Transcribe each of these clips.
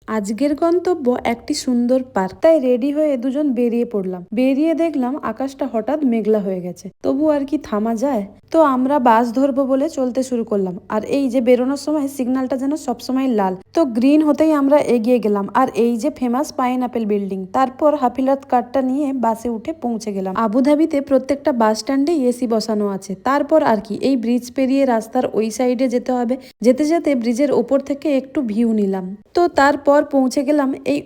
আজকের গন্তব্য একটি সুন্দর পার্ক, তাই রেডি হয়ে দুজন বেরিয়ে পড়লাম। বেরিয়ে দেখলাম আকাশটা হঠাৎ মেঘলা হয়ে গেছে, তবু আর কি থামা যায়? তো আমরা বাস ধরবো বলে চলতে শুরু করলাম। আর এই যে বেরোনোর সময় সিগন্যালটা যেন সবসময় লাল, তো গ্রিন হতেই আমরা এগিয়ে গেলাম। আর এই যে ফেমাস পাইনঅ্যাপেল বিল্ডিং, তারপর হাফিলাত কার্ডটা নিয়ে বাসে উঠে পৌঁছে গেলাম। আবুধাবিতে প্রত্যেকটা বাস স্ট্যান্ডেই এসি বসানো আছে। তারপর আর কি এই ব্রিজ পেরিয়ে রাস্তার ওই সাইডে যেতে হবে। যেতে যেতে ব্রিজের ওপর থেকে একটু ভিউ নিলাম। তো তারপর পৌঁছে গেলাম এই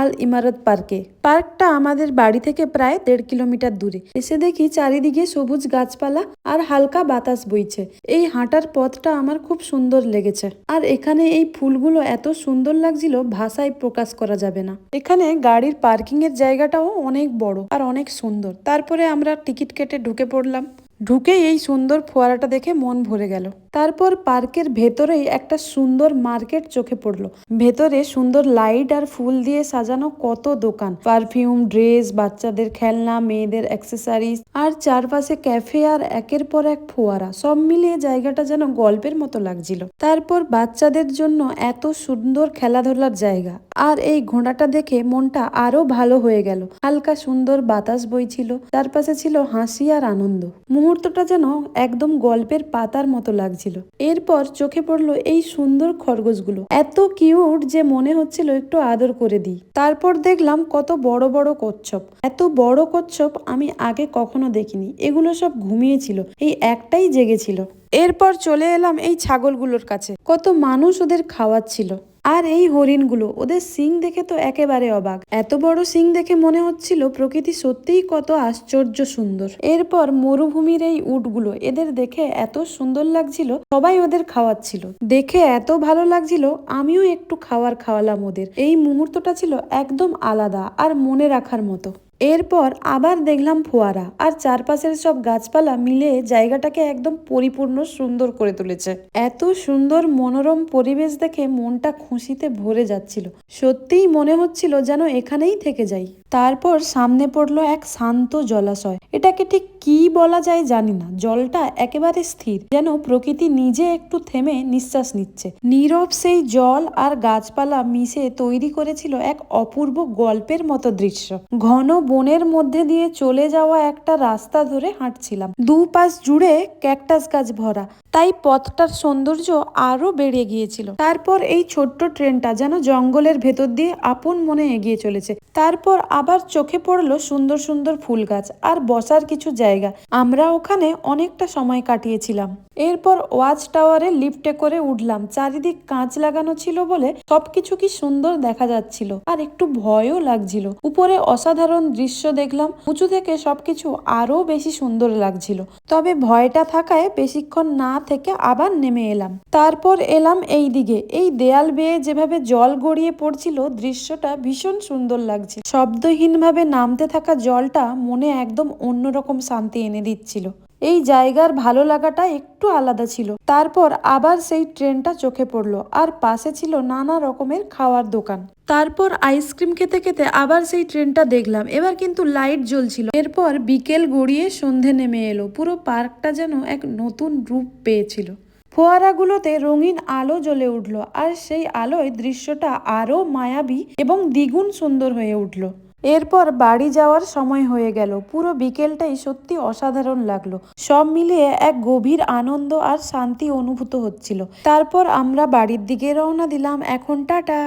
আল ইমারত পার্কে। পার্কটা আমাদের বাড়ি থেকে প্রায় 1.5 কিলোমিটার দূরে। এসে দেখি চারিদিকে সবুজ গাছপালা আর হালকা বাতাস বইছে। এই হাঁটার পথটা আমার খুব সুন্দর লেগেছে। আর এখানে এই ফুলগুলো এত সুন্দর লাগছিল, ভাষায় প্রকাশ করা যাবে না। এখানে গাড়ির পার্কিং এর জায়গাটাও অনেক বড় আর অনেক সুন্দর। তারপরে আমরা টিকিট কেটে ঢুকে পড়লাম। ঢুকে এই সুন্দর ফোয়ারাটা দেখে মন ভরে গেল। তারপর পার্কের ভেতরেই একটা সুন্দর মার্কেট চোখে পড়লো। ভেতরে সুন্দর লাইট আর ফুল দিয়ে সাজানো কত দোকান, পারফিউম, ড্রেস, বাচ্চাদের খেলনা, মেয়েদের অ্যাক্সেসরিজ, আর চারপাশে ক্যাফে আর একের পর এক ফোয়ারা। সব মিলিয়ে জায়গাটা যেন গল্পের মতো লাগছিল। তারপর বাচ্চাদের জন্য এত সুন্দর খেলাধুলার জায়গা। আর এই ঘোড়াটা দেখে মনটা আরো ভালো হয়ে গেল। হালকা সুন্দর বাতাস বইছিল, চারপাশে ছিল হাসি আর আনন্দ। মুহূর্তটা যেন একদম গল্পের পাতার মতো লাগছিল। এরপর চোখে পড়লো এই সুন্দর খরগোশগুলো, এত কিউট যে মনে হচ্ছিল একটু আদর করে দিই। তারপর দেখলাম কত বড় বড় কচ্ছপ। এত বড় কচ্ছপ আমি আগে কখনো দেখিনি। এগুলো সব ঘুমিয়েছিল, এই একটাই জেগেছিল। এরপর চলে এলাম এই ছাগলগুলোর কাছে। কত মানুষ ওদের খাওয়াচ্ছিল। আর এই হরিণগুলো, ওদের শিং দেখে তো একেবারে অবাক। এত বড় শিং দেখে মনে হচ্ছিল প্রকৃতি সত্যিই কত আশ্চর্য সুন্দর। এরপর মরুভূমির এই উটগুলো, এদের দেখে এত সুন্দর লাগছিল। সবাই ওদের খাওয়াচ্ছিল, দেখে এত ভালো লাগছিল। আমিও একটু খাওয়ালাম ওদের। এই মুহূর্তটা ছিল একদম আলাদা আর মনে রাখার মতো। এরপর আবার দেখলাম ফোয়ারা, আর চারপাশের সব গাছপালা মিলে জায়গাটাকে একদম পরিপূর্ণ সুন্দর করে তুলেছে। এত সুন্দর মনোরম পরিবেশ দেখে মনটা খুশিতে ভরে যাচ্ছিল। সত্যিই মনে হচ্ছিল যেন এখানেই থেকে যাই। তারপর সামনে পড়লো এক শান্ত জলাশয়। এটাকে ঠিক কি বলা যায় জানি না। জলটা একেবারে স্থির, যেন প্রকৃতি নিজে একটু থেমে নিঃশ্বাস নিচ্ছে। নীরব সেই জল আর গাছপালা মিশে তৈরি করেছিল এক অপূর্ব গল্পের মতো দৃশ্য। ঘন বনের মধ্যে দিয়ে চলে যাওয়া একটা রাস্তা ধরে হাঁটছিলাম। দুপাশ জুড়ে ক্যাকটাস গাছ ভরা, তাই পথটার সৌন্দর্য আরো বেড়ে গিয়েছিল। তারপর এই ছোট্ট ট্রেনটা যেন জঙ্গলের ভেতর দিয়ে আপন মনে এগিয়ে চলেছে। তারপর আবার চোখে পড়লো সুন্দর সুন্দর ফুল গাছ আর বসার কিছু জায়গা। আমরা ওখানে অনেকটা সময় কাটিয়েছিলাম। এরপর ওয়াচ টাওয়ারে লিফটে করে উঠলাম। চারিদিক কাঁচ লাগানো ছিল বলে সবকিছু কি সুন্দর দেখা যাচ্ছিল, আর একটু ভয়ও লাগছিল। উপরে অসাধারণ দৃশ্য দেখলাম। উঁচু থেকে সবকিছু আরো বেশি সুন্দর লাগছিল। তবে ভয়টা থাকায় বেশিক্ষণ না থেকে আবার নেমে এলাম। তারপর এলাম এই দিকে। এই দেয়াল বেয়ে যেভাবে জল গড়িয়ে পড়ছিল, দৃশ্যটা ভীষণ সুন্দর লাগছে। শব্দহীনভাবে নামতে থাকা জলটা মনে একদম অন্যরকম শান্তি এনে দিচ্ছিল। এই জায়গার ভালো লাগাটা একটু আলাদা ছিল। তারপর আবার সেই ট্রেনটা চোখে পড়লো, আর পাশে ছিল নানা রকমের খাওয়ার দোকান। তারপর আইসক্রিম খেতে খেতে আবার সেই ট্রেনটা দেখলাম। এবার কিন্তু লাইট জ্বলছিল। এরপর বিকেল গড়িয়ে সন্ধে নেমে এলো। পুরো পার্কটা যেন এক নতুন রূপ পেয়েছিল। ফোয়ারাগুলোতে রঙিন আলো জ্বলে উঠলো, আর সেই আলোয় দৃশ্যটা আরো মায়াবী এবং দ্বিগুণ সুন্দর হয়ে উঠলো। এরপর বাড়ি যাওয়ার সময় হয়ে গেল। পুরো বিকেলটাই সত্যি অসাধারণ লাগলো। সব মিলিয়ে এক গভীর আনন্দ আর শান্তি অনুভূত হচ্ছিল। তারপর আমরা বাড়ির দিকে রওনা দিলাম। এখন টাটা।